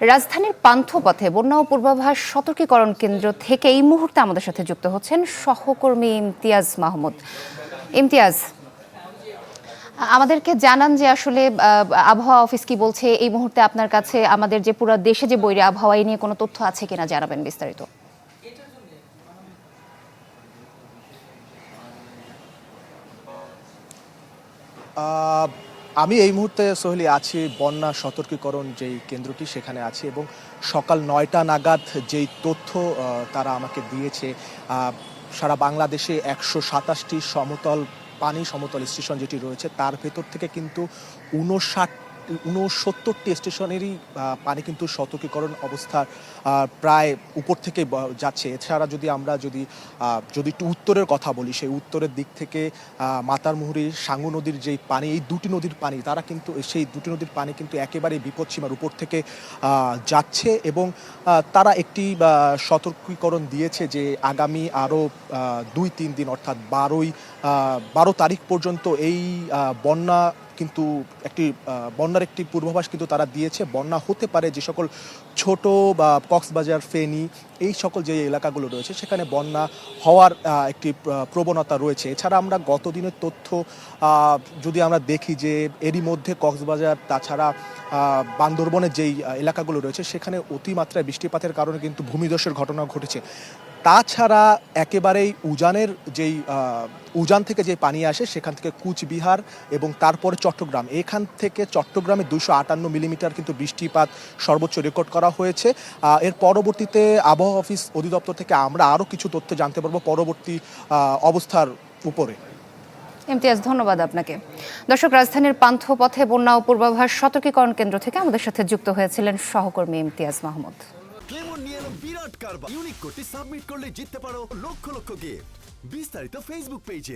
রাজধানীর পান্থপথে বন্যা ও পূর্বাভাস সতর্কীকরণ কেন্দ্র থেকে এই মুহূর্তে আমাদের সাথে যুক্ত হচ্ছেন সহকর্মী ইমতিয়াজ মাহমুদ। ইমতিয়াজ, আমাদেরকে জানান যে আসলে আবহাওয়া অফিস কি বলছে এই মুহূর্তে আপনার কাছে, আমাদের যে পুরো দেশে যে বৈরী আবহাওয়া এই নিয়ে কোনো তথ্য আছে কিনা জানাবেন বিস্তারিত। আমি এই মুহূর্তে সোহেলি আছি বন্যা সতর্কীকরণ যেই কেন্দ্রটি সেখানে আছি এবং সকাল ৯টা নাগাদ যেই তথ্য তারা আমাকে দিয়েছে, সারা বাংলাদেশে ১২৭টি সমতল স্টেশন যেটি রয়েছে তার ভেতর থেকে কিন্তু ৬৯টি স্টেশনেরই পানি কিন্তু সতর্কীকরণ অবস্থার প্রায় উপর থেকে যাচ্ছে। এছাড়া যদি একটু উত্তরের কথা বলি, সেই উত্তরের দিক থেকে মাতারমুহুরী, সাঙ্গু নদীর যেই পানি, এই দুটি নদীর পানি সেই দুটি নদীর পানি কিন্তু একেবারেই বিপদসীমার উপর থেকে যাচ্ছে এবং তারা একটি সতর্কীকরণ দিয়েছে যে আগামী আরও ২-৩ দিন অর্থাৎ ১২ তারিখ পর্যন্ত এই বন্যার একটি পূর্বাভাস কিন্তু তারা দিয়েছে। বন্যা হতে পারে যে সকল ছোট বা কক্সবাজার, ফেনী এই সকল যে এলাকাগুলো রয়েছে সেখানে বন্যা হওয়ার একটি প্রবণতা রয়েছে। এছাড়া আমরা গত দিনের তথ্য যদি আমরা দেখি যে এরই মধ্যে কক্সবাজার তাছাড়া বান্দরবনের যেই এলাকাগুলো রয়েছে সেখানে অতিমাত্রায় বৃষ্টিপাতের কারণে কিন্তু ভূমিধসের ঘটনা ঘটেছে। তাছাড়া একেবারেই উজান থেকে যে পানি আসে সেখান থেকে কুচবিহার এবং তারপরে চট্টগ্রাম, এখান থেকে চট্টগ্রামে ২৫৮ মিলিমিটার কিন্তু বৃষ্টিপাত সর্বোচ্চ রেকর্ড করা হয়েছে। এর পরবর্তীতে আবহাওয়া অফিস অধিদপ্তর থেকে আমরা আরও কিছু তথ্য জানতে পারবো পরবর্তী অবস্থার উপরে। ইমতিয়াজ, ধন্যবাদ আপনাকে। দর্শক, রাজধানীর পান্থপথে বন্যা ও পূর্বাভাস সতর্কীকরণ কেন্দ্র থেকে আমাদের সাথে যুক্ত হয়েছিলেন সহকর্মী ইমতিয়াজ মাহমুদ। ক্লেমন নিয়ে এলো বিরাট কারবার। ইউনিক কোডটি সাবমিট করলে জিততে পারো লক্ষ লক্ষ গিফট। বিস্তারিত ফেসবুক পেজে।